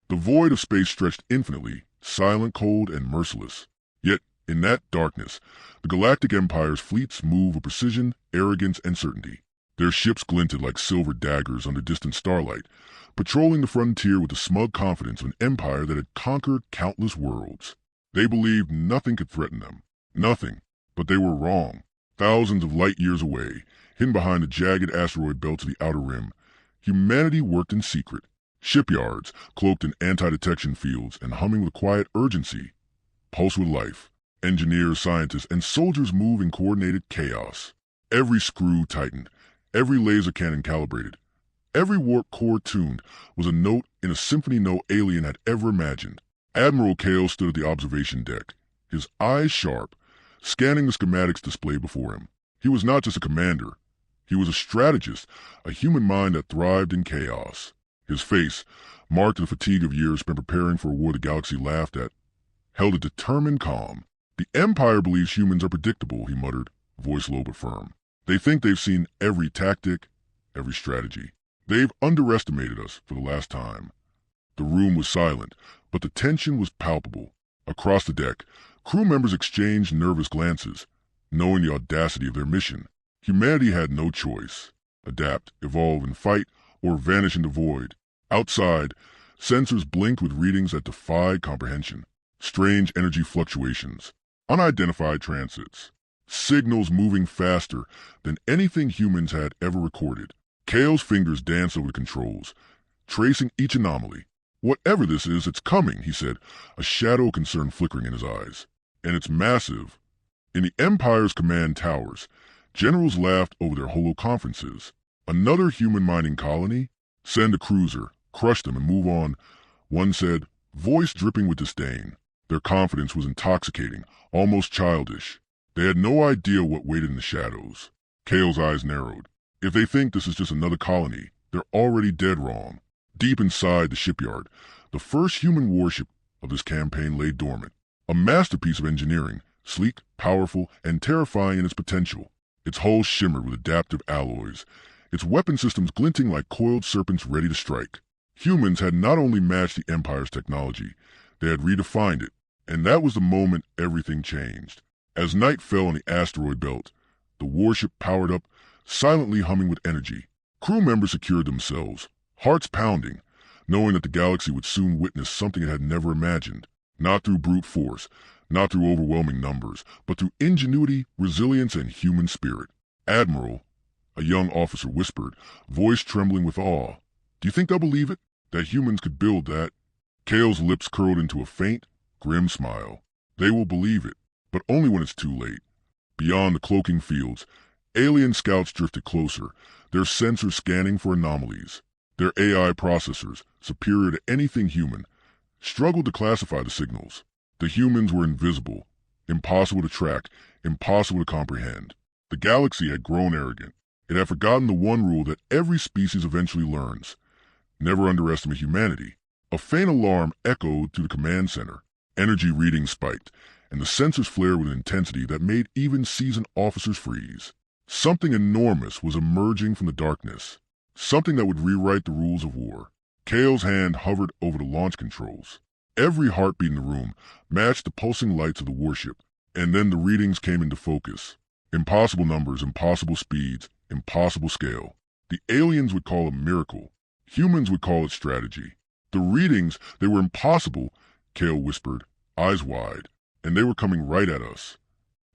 The void of space stretched infinitely, silent, cold, and merciless. Yet, in that darkness, the Galactic Empire's fleets move with precision, arrogance, and certainty. Their ships glinted like silver daggers under distant starlight, patrolling the frontier with the smug confidence of an empire that had conquered countless worlds. They believed nothing could threaten them. Nothing. But they were wrong. Thousands of light years away, hidden behind the jagged asteroid belts of the Outer Rim, humanity worked in secret. Shipyards, cloaked in anti-detection fields and humming with quiet urgency, pulse with life. Engineers, scientists, and soldiers move in coordinated chaos. Every screw tightened, every laser cannon calibrated, every warp core tuned was a note in a symphony no alien had ever imagined. Admiral Kale stood at the observation deck, his eyes sharp, scanning the schematics displayed before him. He was not just a commander. He was a strategist, a human mind that thrived in chaos. His face, marked with the fatigue of years spent preparing for a war the galaxy laughed at, held a determined calm. The Empire believes humans are predictable, he muttered, voice low but firm. They think they've seen every tactic, every strategy. They've underestimated us for the last time. The room was silent, but the tension was palpable. Across the deck, crew members exchanged nervous glances, knowing the audacity of their mission. Humanity had no choice. Adapt, evolve, and fight, or vanish in the void. Outside, sensors blinked with readings that defied comprehension. Strange energy fluctuations, unidentified transits, signals moving faster than anything humans had ever recorded. Kale's fingers danced over the controls, tracing each anomaly. Whatever this is, it's coming, he said, a shadow of concern flickering in his eyes. And it's massive. In the Empire's command towers, generals laughed over their holo conferences. Another human mining colony? Send a cruiser, crush them and move on, one said, voice dripping with disdain. Their confidence was intoxicating, almost childish. They had no idea what waited in the shadows. Kale's eyes narrowed. If they think this is just another colony, they're already dead wrong. Deep inside the shipyard, the first human warship of this campaign lay dormant. A masterpiece of engineering, sleek, powerful, and terrifying in its potential. Its hull shimmered with adaptive alloys, its weapon systems glinting like coiled serpents ready to strike. Humans had not only matched the Empire's technology, they had redefined it, and that was the moment everything changed. As night fell on the asteroid belt, the warship powered up, silently humming with energy. Crew members secured themselves, hearts pounding, knowing that the galaxy would soon witness something it had never imagined. Not through brute force, not through overwhelming numbers, but through ingenuity, resilience, and human spirit. Admiral, a young officer whispered, voice trembling with awe, do you think they'll believe it? That humans could build that? Kale's lips curled into a faint, grim smile. They will believe it, but only when it's too late. Beyond the cloaking fields, alien scouts drifted closer, their sensors scanning for anomalies. Their AI processors, superior to anything human, struggled to classify the signals. The humans were invisible, impossible to track, impossible to comprehend. The galaxy had grown arrogant. It had forgotten the one rule that every species eventually learns. Never underestimate humanity. A faint alarm echoed through the command center. Energy readings spiked, and the sensors flared with an intensity that made even seasoned officers freeze. Something enormous was emerging from the darkness. Something that would rewrite the rules of war. Kale's hand hovered over the launch controls. Every heartbeat in the room matched the pulsing lights of the warship, and then the readings came into focus. Impossible numbers, impossible speeds, impossible scale. The aliens would call it a miracle. Humans would call it strategy. The readings, they were impossible, Kale whispered, eyes wide, and they were coming right at us.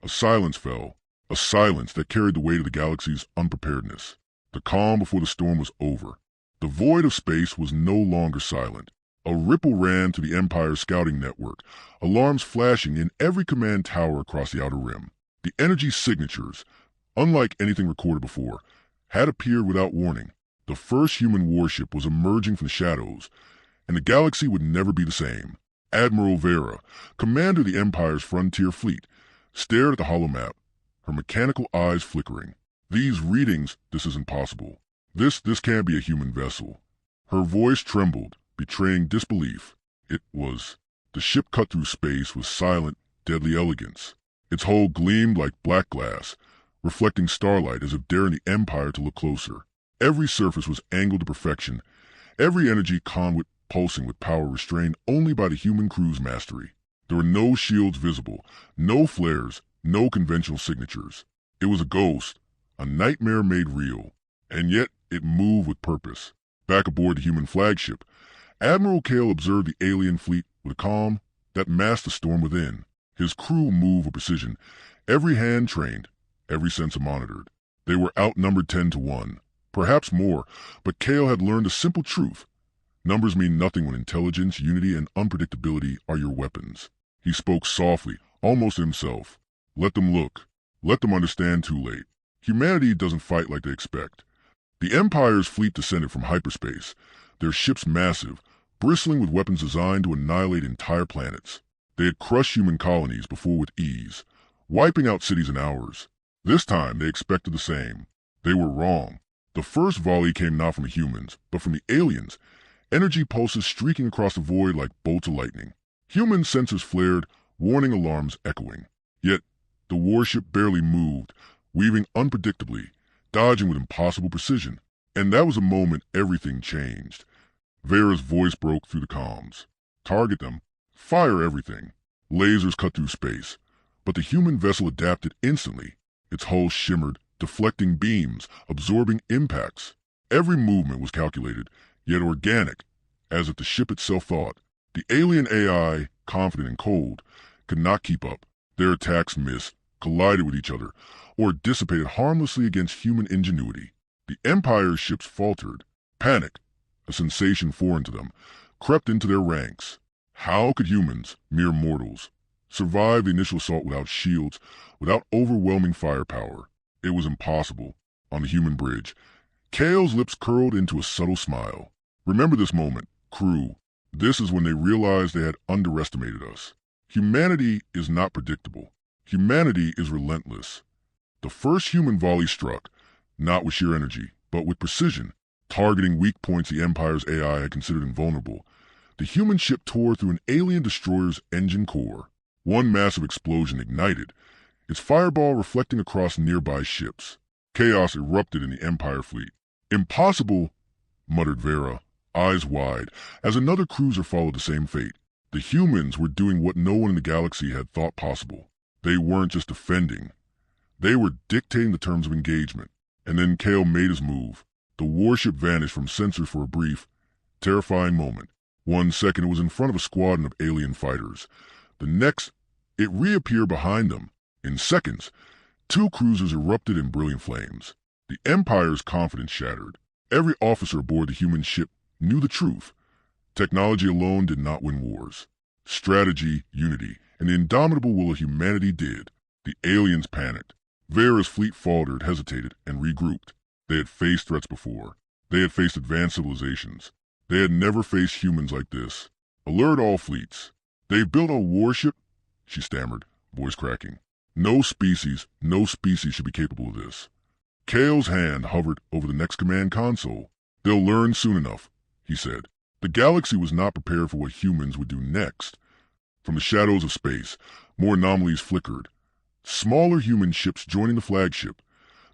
A silence fell, a silence that carried the weight of the galaxy's unpreparedness. The calm before the storm was over. The void of space was no longer silent. A ripple ran to the Empire's scouting network, alarms flashing in every command tower across the Outer Rim. The energy signatures, unlike anything recorded before, had appeared without warning. The first human warship was emerging from the shadows, and the galaxy would never be the same. Admiral Vera, commander of the Empire's frontier fleet, stared at the holomap, her mechanical eyes flickering. These readings, this isn't possible. This can't be a human vessel. Her voice trembled, betraying disbelief. It was. The ship cut through space with silent, deadly elegance. Its hull gleamed like black glass, reflecting starlight as if daring the Empire to look closer. Every surface was angled to perfection, every energy conduit pulsing with power restrained only by the human crew's mastery. There were no shields visible, no flares, no conventional signatures. It was a ghost, a nightmare made real, and yet it moved with purpose. Back aboard the human flagship, Admiral Kale observed the alien fleet with a calm that masked the storm within. His crew moved with precision, every hand trained, every sensor monitored. They were outnumbered 10-1, perhaps more, but Kale had learned a simple truth. Numbers mean nothing when intelligence, unity, and unpredictability are your weapons. He spoke softly, almost to himself. Let them look. Let them understand too late. Humanity doesn't fight like they expect. The Empire's fleet descended from hyperspace, their ships massive, bristling with weapons designed to annihilate entire planets. They had crushed human colonies before with ease, wiping out cities in hours. This time they expected the same. They were wrong. The first volley came not from the humans, but from the aliens, energy pulses streaking across the void like bolts of lightning. Human sensors flared, warning alarms echoing. Yet, the warship barely moved, weaving unpredictably, dodging with impossible precision. And that was a moment everything changed. Vera's voice broke through the comms. Target them. Fire everything. Lasers cut through space. But the human vessel adapted instantly. Its hull shimmered, deflecting beams, absorbing impacts. Every movement was calculated, yet organic, as if the ship itself thought. The alien AI, confident and cold, could not keep up. Their attacks missed, collided with each other, or dissipated harmlessly against human ingenuity. The Empire's ships faltered. Panic, a sensation foreign to them, crept into their ranks. How could humans, mere mortals, survive the initial assault without shields, without overwhelming firepower? It was impossible. On the human bridge, Kale's lips curled into a subtle smile. Remember this moment, crew. This is when they realized they had underestimated us. Humanity is not predictable. Humanity is relentless. The first human volley struck, not with sheer energy, but with precision, targeting weak points the Empire's AI had considered invulnerable. The human ship tore through an alien destroyer's engine core. One massive explosion ignited, its fireball reflecting across nearby ships. Chaos erupted in the Empire fleet. Impossible, muttered Vera, eyes wide, as another cruiser followed the same fate. The humans were doing what no one in the galaxy had thought possible. They weren't just defending. They were dictating the terms of engagement. And then Kale made his move. The warship vanished from sensors for a brief, terrifying moment. 1 second it was in front of a squadron of alien fighters. The next, it reappeared behind them. In seconds, 2 cruisers erupted in brilliant flames. The Empire's confidence shattered. Every officer aboard the human ship knew the truth. Technology alone did not win wars. Strategy, unity, and the indomitable will of humanity did. The aliens panicked. Vera's fleet faltered, hesitated, and regrouped. They had faced threats before. They had faced advanced civilizations. They had never faced humans like this. Alert all fleets. They've built a warship, she stammered, voice cracking. No species should be capable of this. Kale's hand hovered over the next command console. They'll learn soon enough, he said. The galaxy was not prepared for what humans would do next. From the shadows of space, more anomalies flickered. Smaller human ships joining the flagship,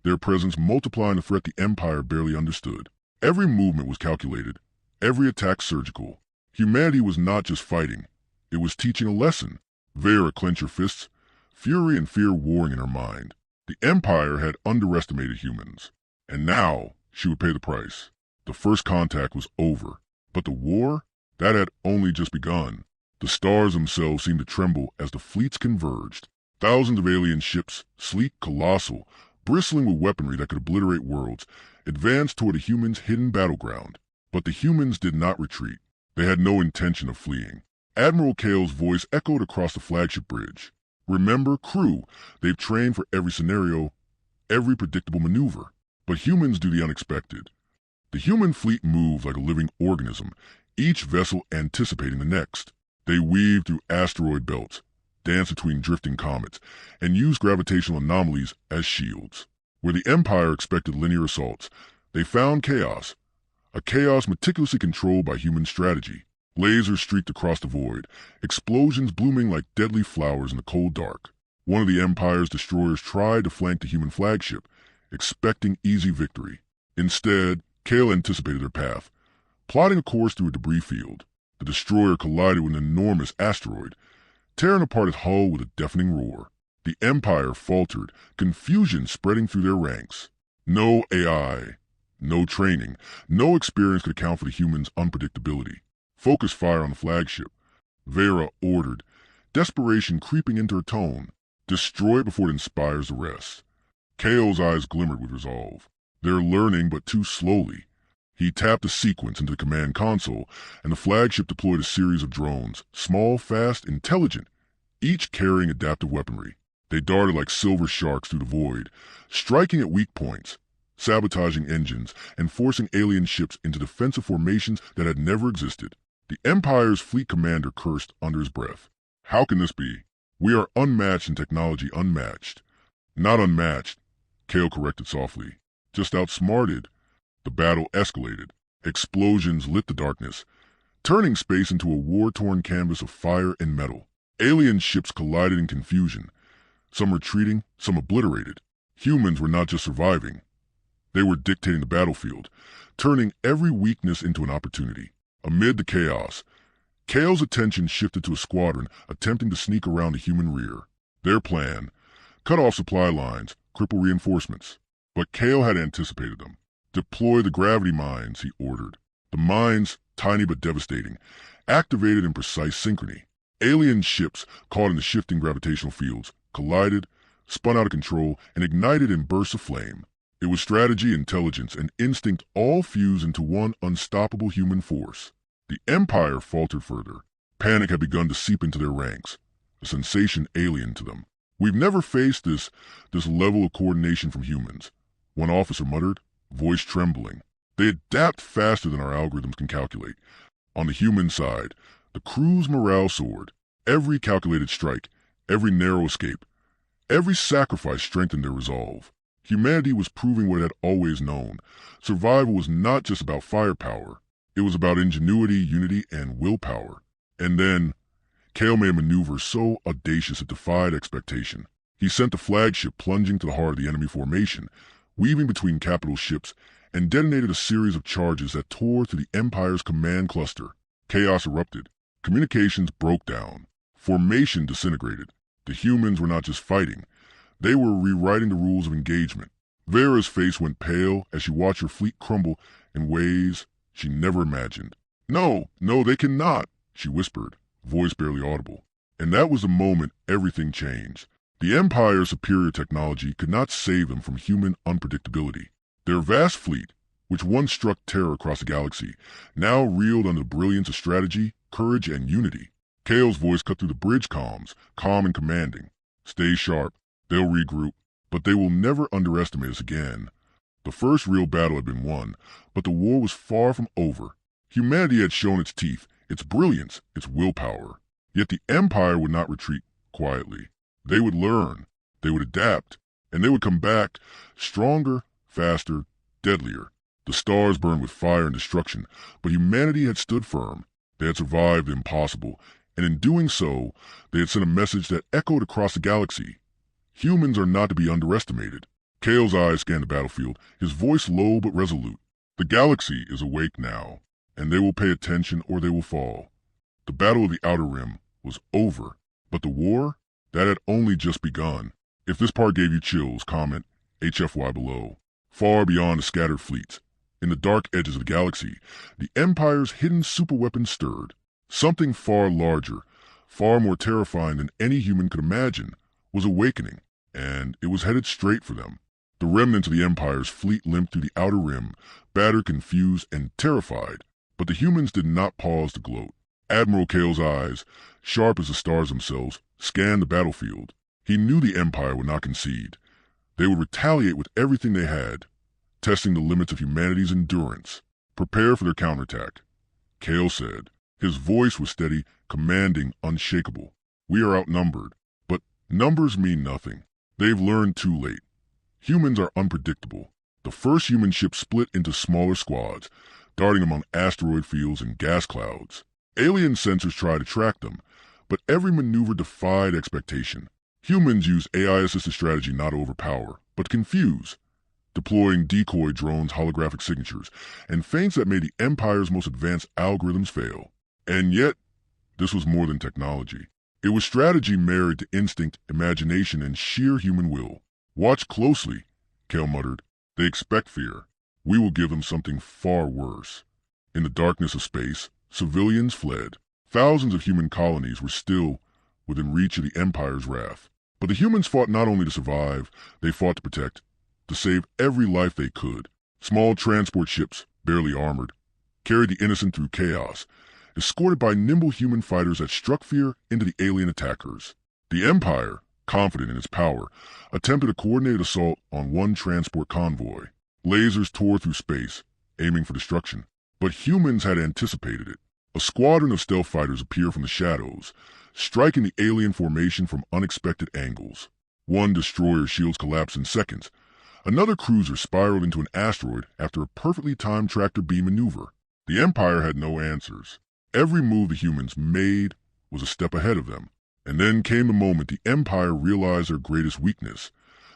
their presence multiplying a threat the Empire barely understood. Every movement was calculated, every attack surgical. Humanity was not just fighting, it was teaching a lesson. Vera clenched her fists, fury and fear warring in her mind. The Empire had underestimated humans, and now she would pay the price. The first contact was over, but the war, that had only just begun. The stars themselves seemed to tremble as the fleets converged. Thousands of alien ships, sleek, colossal, bristling with weaponry that could obliterate worlds, advanced toward the humans' hidden battleground. But the humans did not retreat. They had no intention of fleeing. Admiral Kale's voice echoed across the flagship bridge. Remember, crew, they've trained for every scenario, every predictable maneuver. But humans do the unexpected. The human fleet moved like a living organism, each vessel anticipating the next. They weaved through asteroid belts, danced between drifting comets, and used gravitational anomalies as shields. Where the Empire expected linear assaults, they found chaos, a chaos meticulously controlled by human strategy. Lasers streaked across the void, explosions blooming like deadly flowers in the cold dark. One of the Empire's destroyers tried to flank the human flagship, expecting easy victory. Instead, Kale anticipated their path, Plotting a course through a debris field, the destroyer collided with an enormous asteroid, tearing apart its hull with a deafening roar. The Empire faltered, confusion spreading through their ranks. No AI, no training, no experience could account for the humans' unpredictability. Focus fire on the flagship, Vera ordered, desperation creeping into her tone. Destroy it before it inspires the rest. Kale's eyes glimmered with resolve. They're learning, but too slowly. He tapped a sequence into the command console, and the flagship deployed a series of drones, small, fast, intelligent, each carrying adaptive weaponry. They darted like silver sharks through the void, striking at weak points, sabotaging engines, and forcing alien ships into defensive formations that had never existed. The Empire's fleet commander cursed under his breath. How can this be? We are unmatched in technology, unmatched. Not unmatched, Kale corrected softly. Just outsmarted. The battle escalated. Explosions lit the darkness, turning space into a war-torn canvas of fire and metal. Alien ships collided in confusion, some retreating, some obliterated. Humans were not just surviving. They were dictating the battlefield, turning every weakness into an opportunity. Amid the chaos, Kale's attention shifted to a squadron attempting to sneak around the human rear. Their plan: cut off supply lines, cripple reinforcements. But Kale had anticipated them. Deploy the gravity mines, he ordered. The mines, tiny but devastating, activated in precise synchrony. Alien ships, caught in the shifting gravitational fields, collided, spun out of control, and ignited in bursts of flame. It was strategy, intelligence, and instinct all fused into one unstoppable human force. The Empire faltered further. Panic had begun to seep into their ranks, a sensation alien to them. We've never faced this level of coordination from humans, one officer muttered, voice trembling. They adapt faster than our algorithms can calculate. On the human side, the crew's morale soared. Every calculated strike, every narrow escape, every sacrifice strengthened their resolve. Humanity was proving what it had always known. Survival was not just about firepower. It was about ingenuity, unity, and willpower. And then, Kale made a maneuver so audacious it defied expectation. He sent the flagship plunging to the heart of the enemy formation, weaving between capital ships, and detonated a series of charges that tore through the Empire's command cluster. Chaos erupted. Communications broke down. Formation disintegrated. The humans were not just fighting. They were rewriting the rules of engagement. Vera's face went pale as she watched her fleet crumble in ways she never imagined. No, they cannot, she whispered, voice barely audible. And that was the moment everything changed. The Empire's superior technology could not save them from human unpredictability. Their vast fleet, which once struck terror across the galaxy, now reeled under the brilliance of strategy, courage, and unity. Kale's voice cut through the bridge comms, calm and commanding. Stay sharp. They'll regroup, but they will never underestimate us again. The first real battle had been won, but the war was far from over. Humanity had shown its teeth, its brilliance, its willpower. Yet the Empire would not retreat quietly. They would learn, they would adapt, and they would come back stronger, faster, deadlier. The stars burned with fire and destruction, but humanity had stood firm. They had survived the impossible, and in doing so, they had sent a message that echoed across the galaxy. Humans are not to be underestimated. Kale's eyes scanned the battlefield, his voice low but resolute. The galaxy is awake now, and they will pay attention or they will fall. The Battle of the Outer Rim was over, but the war, that had only just begun. If this part gave you chills, comment HFY below. Far beyond the scattered fleets, in the dark edges of the galaxy, the Empire's hidden superweapon stirred. Something far larger, far more terrifying than any human could imagine, was awakening, and it was headed straight for them. The remnants of the Empire's fleet limped through the Outer Rim, battered, confused, and terrified, but the humans did not pause to gloat. Admiral Kale's eyes, sharp as the stars themselves, scanned the battlefield. He knew the Empire would not concede. They would retaliate with everything they had, testing the limits of humanity's endurance. Prepare for their counterattack, Kale said. His voice was steady, commanding, unshakable. We are outnumbered, but numbers mean nothing. They've learned too late. Humans are unpredictable. The first human ship split into smaller squads, darting among asteroid fields and gas clouds. Alien sensors tried to track them, but every maneuver defied expectation. Humans use AI-assisted strategy not to overpower, but to confuse. deploying decoy drones' holographic signatures, and feints that made the Empire's most advanced algorithms fail. And yet, this was more than technology. It was strategy married to instinct, imagination, and sheer human will. "Watch closely," Kale muttered. "They expect fear. We will give them something far worse." In the darkness of space, civilians fled. Thousands of human colonies were still within reach of the Empire's wrath. But the humans fought not only to survive, they fought to protect, to save every life they could. Small transport ships, barely armored, carried the innocent through chaos, escorted by nimble human fighters that struck fear into the alien attackers. The Empire, confident in its power, attempted a coordinated assault on one transport convoy. Lasers tore through space, aiming for destruction. But humans had anticipated it. A squadron of stealth fighters appeared from the shadows, striking the alien formation from unexpected angles. One destroyer shields collapsed in seconds. Another cruiser spiraled into an asteroid after a perfectly timed tractor beam maneuver. The Empire had no answers. Every move the humans made was a step ahead of them. And then came the moment the Empire realized their greatest weakness.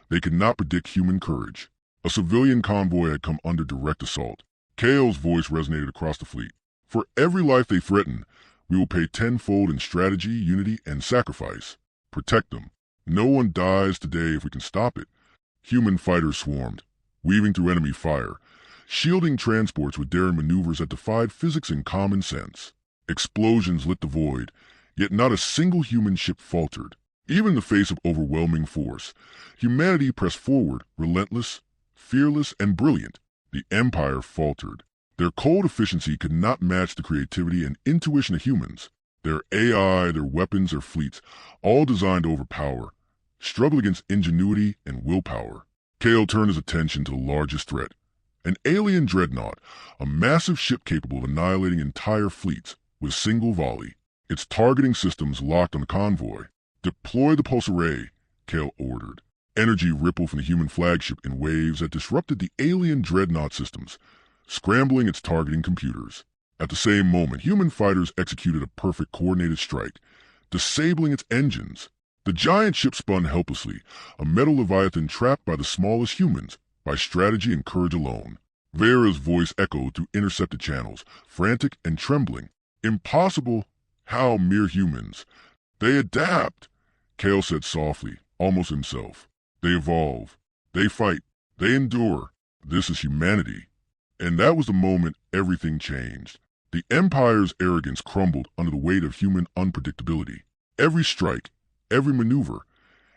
They could not predict human courage. A civilian convoy had come under direct assault. Kale's voice resonated across the fleet. "For every life they threaten, we will pay tenfold in strategy, unity, and sacrifice. Protect them. No one dies today if we can stop it." Human fighters swarmed, weaving through enemy fire, shielding transports with daring maneuvers that defied physics and common sense. Explosions lit the void, yet not a single human ship faltered. Even in the face of overwhelming force, humanity pressed forward, relentless, fearless, and brilliant. The Empire faltered. Their cold efficiency could not match the creativity and intuition of humans. Their AI, their weapons, their fleets, all designed to overpower, struggle against ingenuity and willpower. Kale turned his attention to the largest threat. An alien dreadnought, a massive ship capable of annihilating entire fleets with a single volley. Its targeting systems locked on the convoy. "Deploy the pulse array," Kale ordered. Energy rippled from the human flagship in waves that disrupted the alien dreadnought systems, scrambling its targeting computers. At the same moment, human fighters executed a perfect coordinated strike, disabling its engines. The giant ship spun helplessly, a metal leviathan trapped by the smallest humans, by strategy and courage alone. Vera's voice echoed through intercepted channels, frantic and trembling. "Impossible! How mere humans? They adapt," Kale said softly, almost himself. "They evolve. They fight. They endure. This is humanity." And that was the moment everything changed. The Empire's arrogance crumbled under the weight of human unpredictability. Every strike, every maneuver,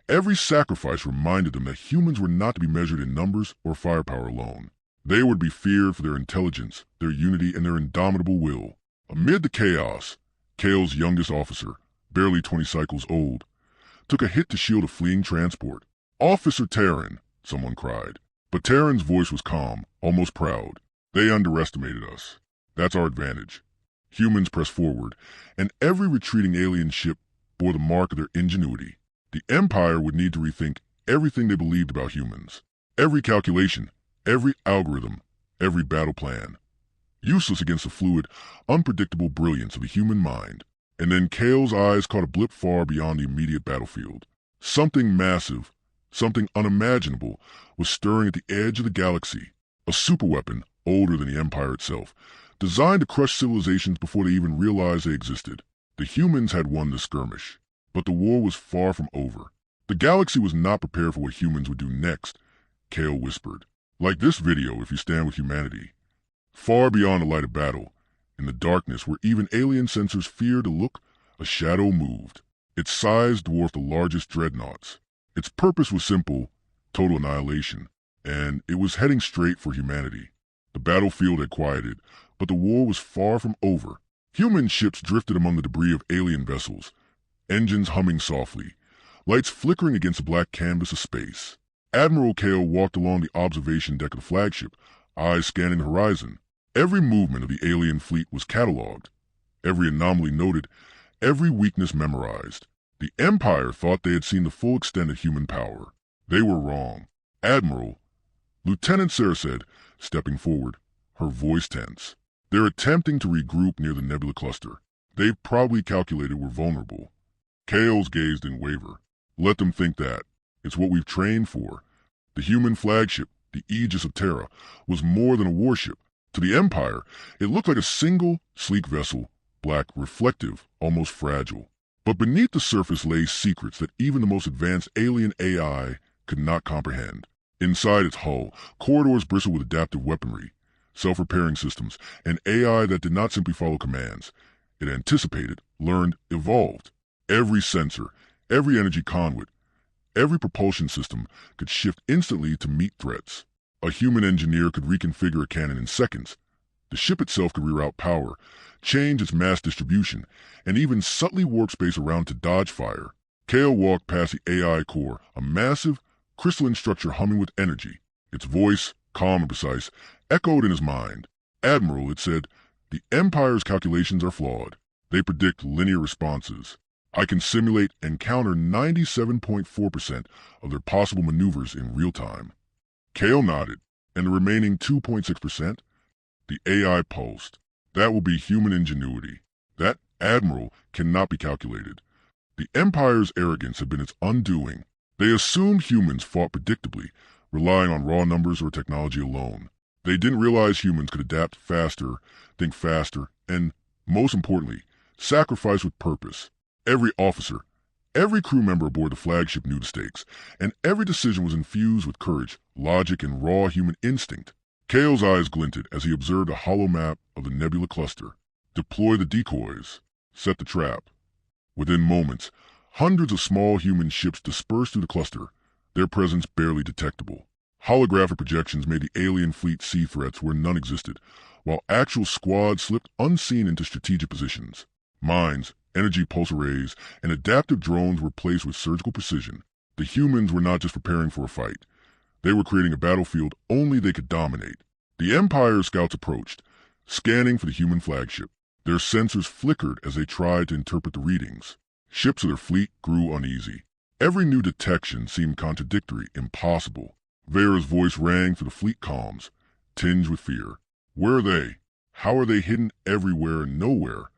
every sacrifice reminded them that humans were not to be measured in numbers or firepower alone. They were to be feared for their intelligence, their unity, and their indomitable will. Amid the chaos, Kale's youngest officer, barely 20 cycles old, took a hit to shield a fleeing transport. "Officer Terran," someone cried. But Terran's voice was calm, almost proud. "They underestimated us. That's our advantage." Humans pressed forward, and every retreating alien ship bore the mark of their ingenuity. The Empire would need to rethink everything they believed about humans. Every calculation, every algorithm, every battle plan. Useless against the fluid, unpredictable brilliance of the human mind. And then Kale's eyes caught a blip far beyond the immediate battlefield. Something massive, something unimaginable, was stirring at the edge of the galaxy. A superweapon, older than the Empire itself, designed to crush civilizations before they even realized they existed. The humans had won the skirmish, but the war was far from over. The galaxy was not prepared for what humans would do next, Kale whispered. "Like this video if you stand with humanity." Far beyond the light of battle, in the darkness where even alien sensors feared to look, a shadow moved. Its size dwarfed the largest dreadnoughts. Its purpose was simple, total annihilation, and it was heading straight for humanity. The battlefield had quieted, but the war was far from over. Human ships drifted among the debris of alien vessels, engines humming softly, lights flickering against the black canvas of space. Admiral Kale walked along the observation deck of the flagship, eyes scanning the horizon. Every movement of the alien fleet was cataloged, every anomaly noted, every weakness memorized. The Empire thought they had seen the full extent of human power. They were wrong. "Admiral," Lieutenant Sarah said, stepping forward, her voice tense. "They're attempting to regroup near the nebula cluster. They've probably calculated we're vulnerable." Kale's gaze didn't waver. "Let them think that. It's what we've trained for. The human flagship, the Aegis of Terra, was more than a warship. To the Empire, it looked like a single, sleek vessel, black, reflective, almost fragile. But beneath the surface lay secrets that even the most advanced alien AI could not comprehend. Inside its hull, corridors bristled with adaptive weaponry, self-repairing systems, and AI that did not simply follow commands. It anticipated, learned, evolved. Every sensor, every energy conduit, every propulsion system could shift instantly to meet threats. A human engineer could reconfigure a cannon in seconds. The ship itself could reroute power, change its mass distribution, and even subtly warp space around to dodge fire. Kale walked past the AI core, a massive, crystalline structure humming with energy. Its voice, calm and precise, echoed in his mind. "Admiral," it said, "the Empire's calculations are flawed. They predict linear responses. I can simulate and counter 97.4% of their possible maneuvers in real time." Kale nodded. "And the remaining 2.6%? The AI pulsed. "That will be human ingenuity. That, Admiral, cannot be calculated. The Empire's arrogance had been its undoing. They assumed humans fought predictably, relying on raw numbers or technology alone. They didn't realize humans could adapt faster, think faster, and, most importantly, sacrifice with purpose. Every officer, every crew member aboard the flagship knew the stakes, and every decision was infused with courage, logic, and raw human instinct." Kale's eyes glinted as he observed a hollow map of the nebula cluster. Deploy the decoys. Set the trap. Within moments, hundreds of small human ships dispersed through the cluster, their presence barely detectable. Holographic projections made the alien fleet see threats where none existed, while actual squads slipped unseen into strategic positions. Mines, energy pulse arrays, and adaptive drones were placed with surgical precision. The humans were not just preparing for a fight. They were creating a battlefield only they could dominate. The Empire's scouts approached, scanning for the human flagship. Their sensors flickered as they tried to interpret the readings. Ships of their fleet grew uneasy. Every new detection seemed contradictory, impossible. Vera's voice rang through the fleet comms, tinged with fear. "Where are they? How are they hidden everywhere and nowhere?"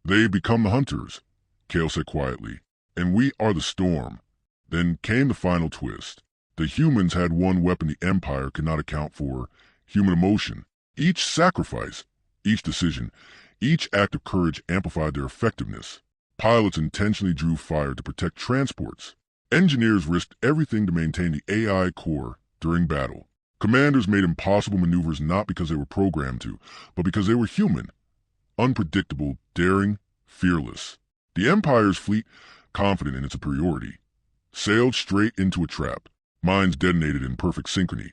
"They become the hunters," Kale said quietly, "and we are the storm." Then came the final twist. The humans had one weapon the Empire could not account for: human emotion. Each sacrifice, each decision, each act of courage amplified their effectiveness. Pilots intentionally drew fire to protect transports. Engineers risked everything to maintain the AI core during battle. Commanders made impossible maneuvers not because they were programmed to, but because they were human. Unpredictable, daring, fearless. The Empire's fleet, confident in its superiority, sailed straight into a trap. Mines detonated in perfect synchrony.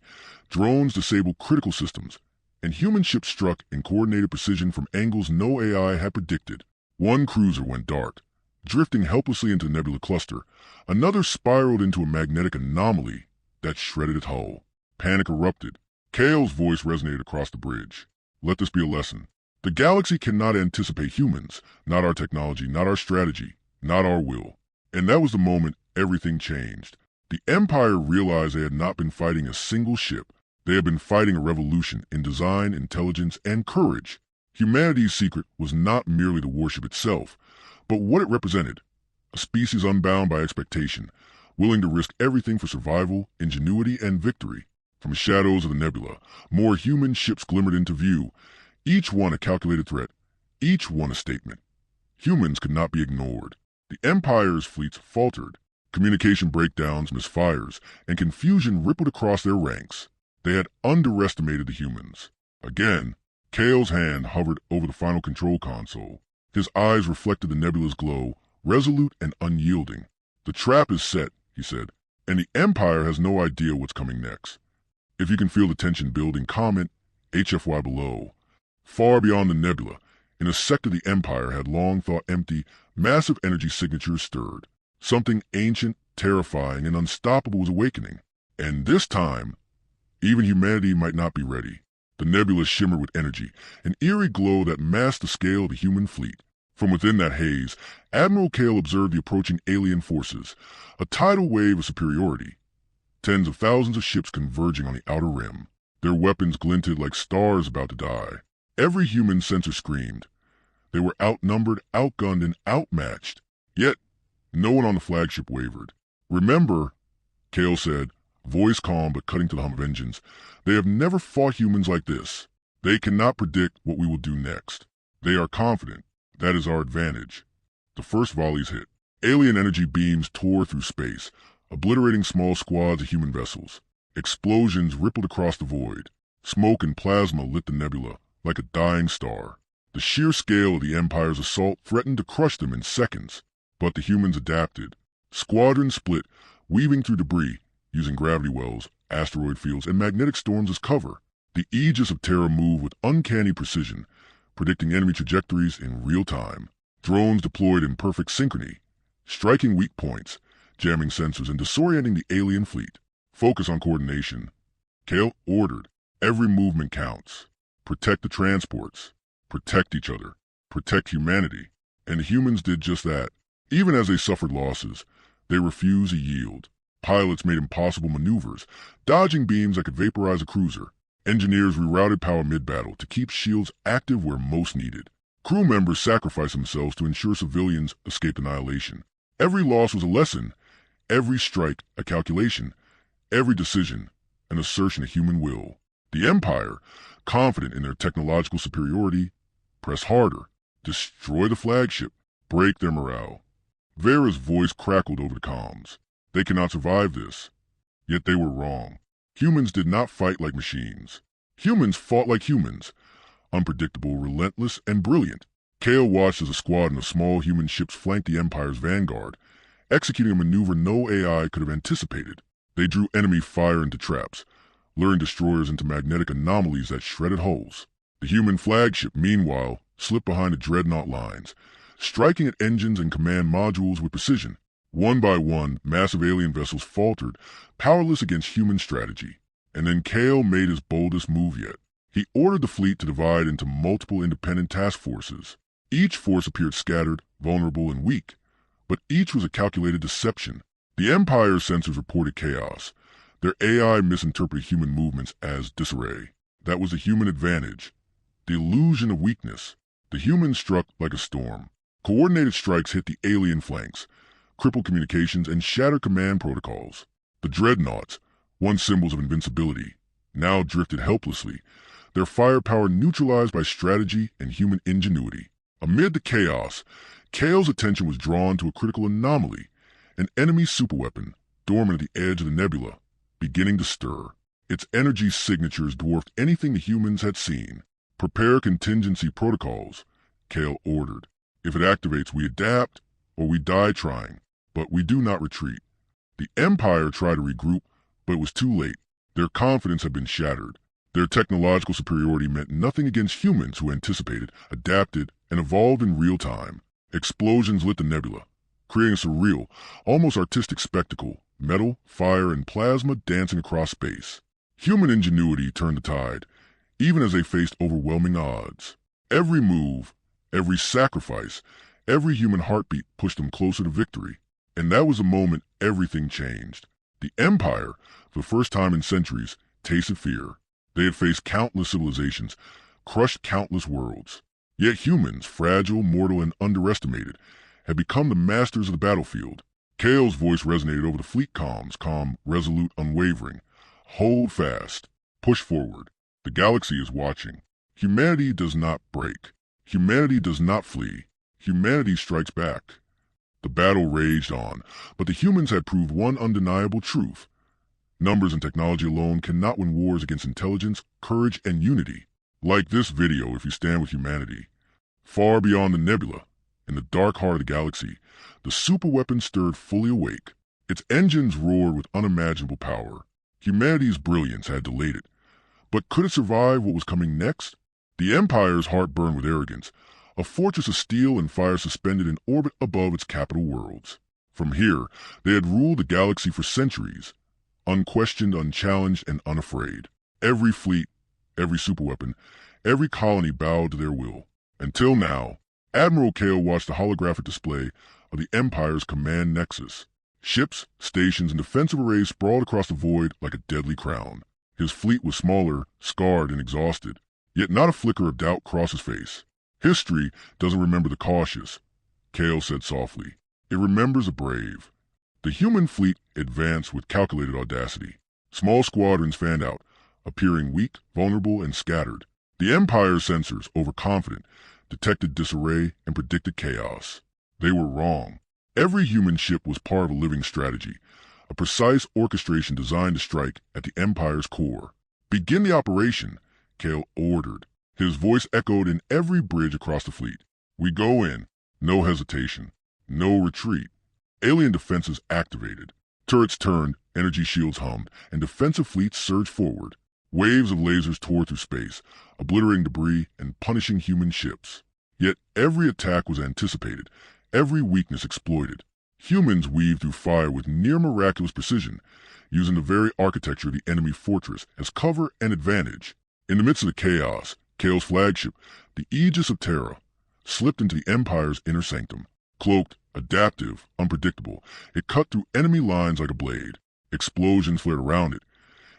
Drones disabled critical systems, and human ships struck in coordinated precision from angles no AI had predicted. One cruiser went dark, drifting helplessly into the nebula cluster. Another spiraled into a magnetic anomaly that shredded its hull. Panic erupted. Kale's voice resonated across the bridge. "Let this be a lesson. The galaxy cannot anticipate humans, not our technology, not our strategy, not our will." And that was the moment everything changed. The Empire realized they had not been fighting a single ship. They had been fighting a revolution in design, intelligence, and courage. Humanity's secret was not merely the warship itself, but what it represented: a species unbound by expectation, willing to risk everything for survival, ingenuity, and victory. From the shadows of the nebula, more human ships glimmered into view, each one a calculated threat, each one a statement. Humans could not be ignored. The Empire's fleets faltered. Communication breakdowns, misfires, and confusion rippled across their ranks. They had underestimated the humans. Again, Kale's hand hovered over the final control console. His eyes reflected the nebula's glow, resolute and unyielding. "The trap is set," he said, "and the Empire has no idea what's coming next. If you can feel the tension building, comment HFY below." Far beyond the nebula, in a sector the Empire had long thought empty, massive energy signatures stirred. Something ancient, terrifying, and unstoppable was awakening. And this time, even humanity might not be ready. The nebula shimmered with energy, an eerie glow that masked the scale of the human fleet. From within that haze, Admiral Kale observed the approaching alien forces, a tidal wave of superiority. Tens of thousands of ships converging on the outer rim. Their weapons glinted like stars about to die. Every human sensor screamed. They were outnumbered, outgunned, and outmatched. Yet, no one on the flagship wavered. "Remember," Kale said, voice calm but cutting to the hum of engines. They have never fought humans like this. They cannot predict what we will do next. They are confident. That is our advantage. The first volleys hit. Alien energy beams tore through space, obliterating small squads of human vessels. Explosions rippled across the void. Smoke and plasma lit the nebula like a dying star. The sheer scale of the Empire's assault threatened to crush them in seconds, but the humans adapted. Squadrons split, weaving through debris, using gravity wells, asteroid fields, and magnetic storms as cover. The Aegis of Terra moved with uncanny precision, predicting enemy trajectories in real time. Drones deployed in perfect synchrony, striking weak points, jamming sensors, and disorienting the alien fleet. Focus on coordination. Kale ordered. Every movement counts. Protect the transports. Protect each other. Protect humanity. And the humans did just that. Even as they suffered losses, they refused to yield. Pilots made impossible maneuvers, dodging beams that could vaporize a cruiser. Engineers rerouted power mid-battle to keep shields active where most needed. Crew members sacrificed themselves to ensure civilians escaped annihilation. Every loss was a lesson, every strike a calculation, every decision an assertion of human will. The Empire, confident in their technological superiority, pressed harder, destroy the flagship, break their morale. Vera's voice crackled over the comms. They cannot survive this. Yet they were wrong. Humans did not fight like machines. Humans fought like humans, unpredictable, relentless, and brilliant. Kale watched as a squadron of small human ships flanked the Empire's vanguard, executing a maneuver no AI could have anticipated. They drew enemy fire into traps, luring destroyers into magnetic anomalies that shredded hulls. The human flagship, meanwhile, slipped behind the dreadnought lines, striking at engines and command modules with precision. One by one, massive alien vessels faltered, powerless against human strategy. And then Kale made his boldest move yet. He ordered the fleet to divide into multiple independent task forces. Each force appeared scattered, vulnerable, and weak, but each was a calculated deception. The Empire's sensors reported chaos. Their AI misinterpreted human movements as disarray. That was a human advantage. The illusion of weakness. The humans struck like a storm. Coordinated strikes hit the alien flanks, crippled communications, and shattered command protocols. The dreadnoughts, once symbols of invincibility, now drifted helplessly, their firepower neutralized by strategy and human ingenuity. Amid the chaos, Kale's attention was drawn to a critical anomaly, an enemy superweapon, dormant at the edge of the nebula, beginning to stir. Its energy signatures dwarfed anything the humans had seen. Prepare contingency protocols, Kale ordered. If it activates, we adapt, or we die trying. But we do not retreat. The Empire tried to regroup, but it was too late. Their confidence had been shattered. Their technological superiority meant nothing against humans who anticipated, adapted, and evolved in real time. Explosions lit the nebula, creating a surreal, almost artistic spectacle, metal, fire, and plasma dancing across space. Human ingenuity turned the tide, even as they faced overwhelming odds. Every move, every sacrifice, every human heartbeat pushed them closer to victory. And that was the moment everything changed. The Empire, for the first time in centuries, tasted fear. They had faced countless civilizations, crushed countless worlds. Yet humans, fragile, mortal, and underestimated, had become the masters of the battlefield. Kale's voice resonated over the fleet comms, calm, resolute, unwavering. Hold fast. Push forward. The galaxy is watching. Humanity does not break. Humanity does not flee. Humanity strikes back. The battle raged on, but the humans had proved one undeniable truth. Numbers and technology alone cannot win wars against intelligence, courage, and unity. Like this video if you stand with humanity. Far beyond the nebula, in the dark heart of the galaxy, the superweapon stirred fully awake. Its engines roared with unimaginable power. Humanity's brilliance had delayed it. But could it survive what was coming next? The Empire's heart burned with arrogance, a fortress of steel and fire suspended in orbit above its capital worlds. From here, they had ruled the galaxy for centuries, unquestioned, unchallenged, and unafraid. Every fleet, every superweapon, every colony bowed to their will. Until now, Admiral Kale watched the holographic display of the Empire's command nexus. Ships, stations, and defensive arrays sprawled across the void like a deadly crown. His fleet was smaller, scarred, and exhausted, yet not a flicker of doubt crossed his face. History doesn't remember the cautious, Kale said softly. It remembers the brave. The human fleet advanced with calculated audacity. Small squadrons fanned out, appearing weak, vulnerable, and scattered. The Empire's sensors, overconfident, detected disarray and predicted chaos. They were wrong. Every human ship was part of a living strategy, a precise orchestration designed to strike at the Empire's core. "Begin the operation," Kale ordered. His voice echoed in every bridge across the fleet. "We go in. No hesitation. No retreat." Alien defenses activated. Turrets turned, energy shields hummed, and defensive fleets surged forward. Waves of lasers tore through space, obliterating debris and punishing human ships. Yet every attack was anticipated, every weakness exploited. Humans weaved through fire with near-miraculous precision, using the very architecture of the enemy fortress as cover and advantage. In the midst of the chaos, Kale's flagship, the Aegis of Terra, slipped into the Empire's inner sanctum. Cloaked, adaptive, unpredictable, it cut through enemy lines like a blade. Explosions flared around it,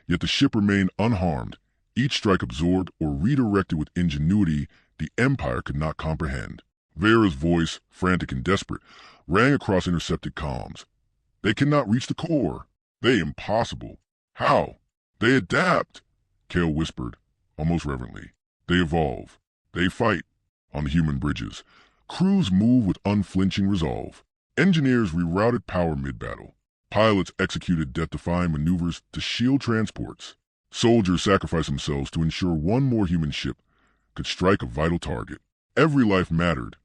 yet the ship remained unharmed, each strike absorbed or redirected with ingenuity the Empire could not comprehend. Vera's voice, frantic and desperate, rang across intercepted comms. "They cannot reach the core. They impossible. How? They adapt," Kale whispered, almost reverently. "They evolve. They fight." On the human bridges, crews moved with unflinching resolve. Engineers rerouted power mid-battle. Pilots executed death-defying maneuvers to shield transports. Soldiers sacrificed themselves to ensure one more human ship could strike a vital target. Every life mattered.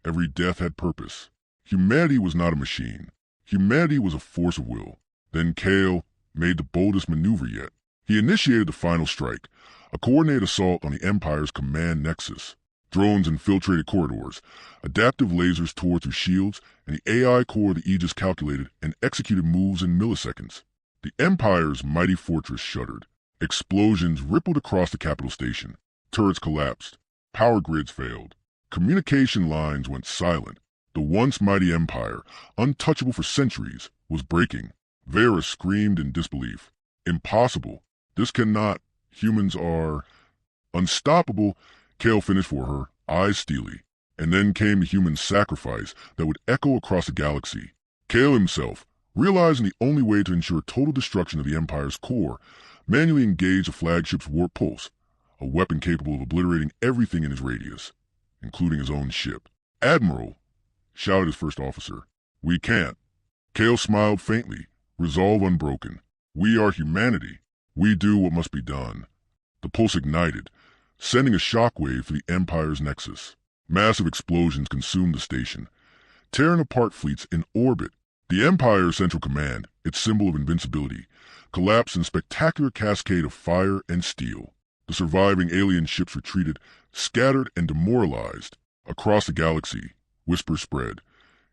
Every death had purpose. Humanity was not a machine. Humanity was a force of will. Then Kale made the boldest maneuver yet. He initiated the final strike, a coordinated assault on the Empire's command nexus. Drones infiltrated corridors, adaptive lasers tore through shields, and the AI core of the Aegis calculated and executed moves in milliseconds. The Empire's mighty fortress shuddered. Explosions rippled across the capital station. Turrets collapsed. Power grids failed. Communication lines went silent. The once mighty Empire, untouchable for centuries, was breaking. Vera screamed in disbelief. "Impossible. This cannot. Humans are unstoppable." Kale finished for her, eyes steely. And then came the human sacrifice that would echo across the galaxy. Kale himself, realizing the only way to ensure total destruction of the Empire's core, manually engaged the flagship's warp pulse, a weapon capable of obliterating everything in its radius, including his own ship. "Admiral," shouted his first officer. "We can't." Kale smiled faintly, resolve unbroken. "We are humanity. We do what must be done." The pulse ignited, sending a shockwave through the Empire's nexus. Massive explosions consumed the station, tearing apart fleets in orbit. The Empire's central command, its symbol of invincibility, collapsed in a spectacular cascade of fire and steel. The surviving alien ships retreated, scattered and demoralized. Across the galaxy, whispers spread.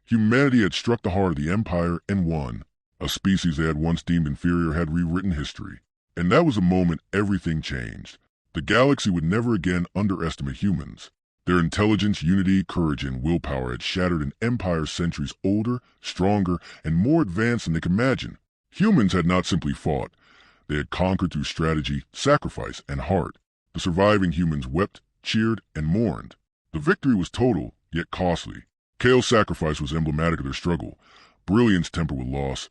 Humanity had struck the heart of the Empire and won. A species they had once deemed inferior had rewritten history. And that was the moment everything changed. The galaxy would never again underestimate humans. Their intelligence, unity, courage, and willpower had shattered an empire centuries older, stronger, and more advanced than they could imagine. Humans had not simply fought. They had conquered through strategy, sacrifice, and heart. The surviving humans wept, cheered, and mourned. The victory was total, yet costly. Kale's sacrifice was emblematic of their struggle. Brilliance tempered with loss.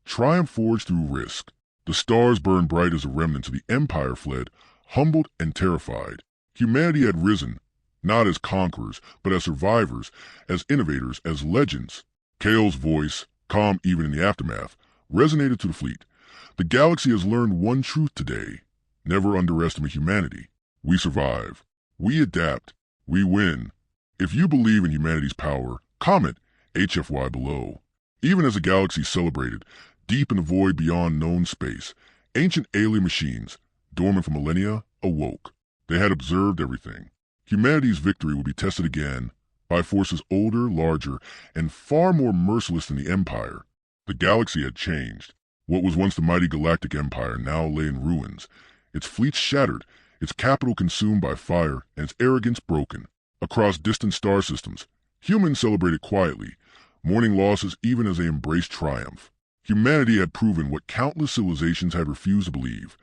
Triumph forged through risk. The stars burned bright as the remnants of the Empire fled, humbled and terrified. Humanity had risen, not as conquerors, but as survivors, as innovators, as legends. Kale's voice, calm even in the aftermath, resonated to the fleet. The galaxy has learned one truth today. Never underestimate humanity. We survive. We adapt. We win. If you believe in humanity's power, comment HFY below. Even as the galaxy celebrated, deep in the void beyond known space, ancient alien machines, dormant for millennia, awoke. They had observed everything. Humanity's victory would be tested again by forces older, larger, and far more merciless than the Empire. The galaxy had changed. What was once the mighty Galactic Empire now lay in ruins, its fleets shattered, its capital consumed by fire, and its arrogance broken. Across distant star systems, humans celebrated quietly, mourning losses even as they embraced triumph. Humanity had proven what countless civilizations had refused to believe,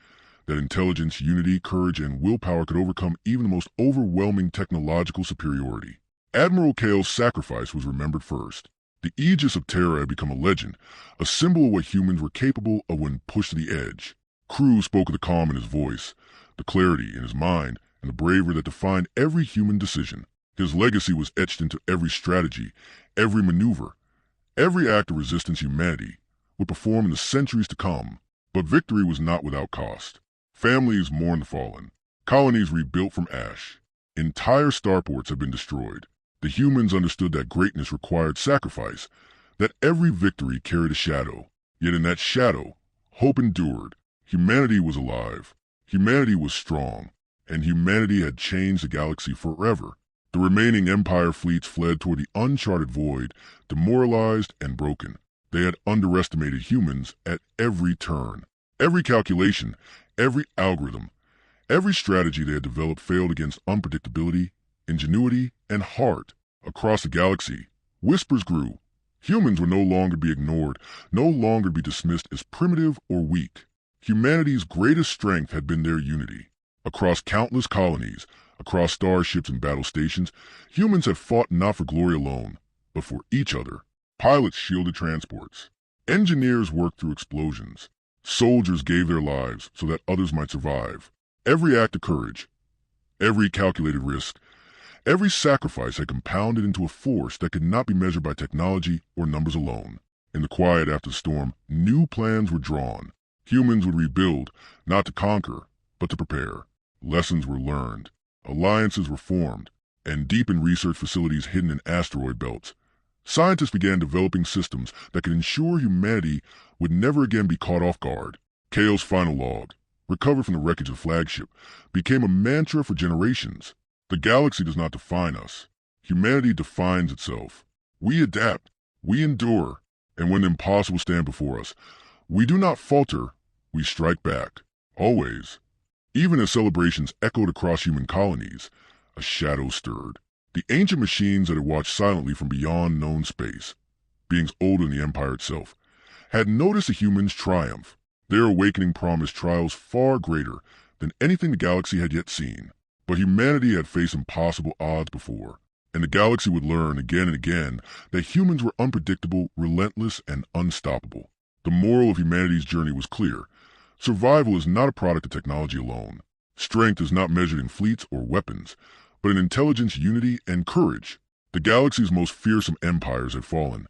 that intelligence, unity, courage, and willpower could overcome even the most overwhelming technological superiority. Admiral Kale's sacrifice was remembered first. The Aegis of Terra had become a legend, a symbol of what humans were capable of when pushed to the edge. crew spoke of the calm in his voice, the clarity in his mind, and the bravery that defined every human decision. His legacy was etched into every strategy, every maneuver, every act of resistance humanity would perform in the centuries to come. But victory was not without cost. Families mourned the fallen. Colonies rebuilt from ash. Entire starports had been destroyed. The humans understood that greatness required sacrifice, that every victory carried a shadow. Yet in that shadow, hope endured. Humanity was alive. Humanity was strong. And humanity had changed the galaxy forever. The remaining Empire fleets fled toward the uncharted void, demoralized and broken. They had underestimated humans at every turn. Every calculation, every algorithm, every strategy they had developed failed against unpredictability, ingenuity, and heart. Across the galaxy, whispers grew. Humans would no longer be ignored, no longer be dismissed as primitive or weak. Humanity's greatest strength had been their unity. Across countless colonies, across starships and battle stations, humans had fought not for glory alone, but for each other. Pilots shielded transports. Engineers worked through explosions. Soldiers gave their lives so that others might survive. Every act of courage, every calculated risk, every sacrifice had compounded into a force that could not be measured by technology or numbers alone. In the quiet after the storm, new plans were drawn. Humans would rebuild, not to conquer, but to prepare. Lessons were learned. Alliances were formed, and deep in research facilities hidden in asteroid belts, scientists began developing systems that could ensure humanity would never again be caught off guard. Kale's final log, recovered from the wreckage of the flagship, became a mantra for generations. The galaxy does not define us. Humanity defines itself. We adapt, we endure, and when the impossible stands before us, we do not falter, we strike back. Always. Even as celebrations echoed across human colonies, a shadow stirred. The ancient machines that had watched silently from beyond known space, beings older than the Empire itself, had noticed the humans' triumph. Their awakening promised trials far greater than anything the galaxy had yet seen. But humanity had faced impossible odds before, and the galaxy would learn again and again that humans were unpredictable, relentless, and unstoppable. The moral of humanity's journey was clear. Survival is not a product of technology alone. Strength is not measured in fleets or weapons, but in intelligence, unity, and courage. The galaxy's most fearsome empires had fallen,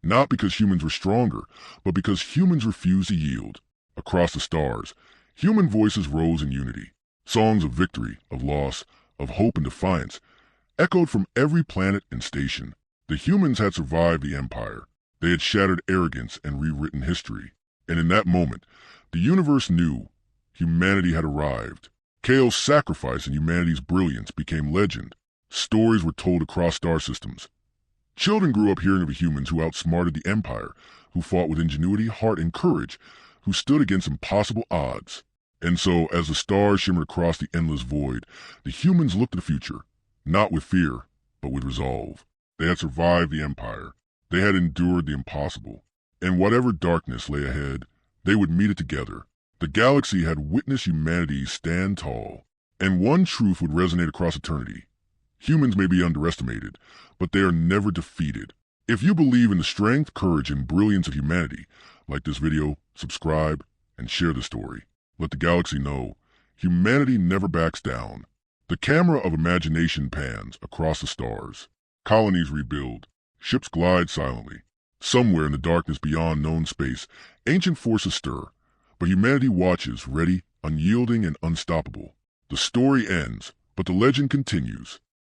not because humans were stronger, but because humans refused to yield. Across the stars, human voices rose in unity. Songs of victory, of loss, of hope and defiance echoed from every planet and station. The humans had survived the Empire. They had shattered arrogance and rewritten history. And in that moment, the universe knew humanity had arrived. Kale's sacrifice and humanity's brilliance became legend. Stories were told across star systems. Children grew up hearing of the humans who outsmarted the Empire, who fought with ingenuity, heart, and courage, who stood against impossible odds. And so, as the stars shimmered across the endless void, the humans looked to the future, not with fear, but with resolve. They had survived the Empire. They had endured the impossible. And whatever darkness lay ahead, they would meet it together. The galaxy had witnessed humanity stand tall, and one truth would resonate across eternity. Humans may be underestimated, but they are never defeated. If you believe in the strength, courage, and brilliance of humanity, like this video, subscribe, and share the story. Let the galaxy know humanity never backs down. The camera of imagination pans across the stars. Colonies rebuild. Ships glide silently. Somewhere in the darkness beyond known space, ancient forces stir, but humanity watches, ready, unyielding, and unstoppable. The story ends, but the legend continues.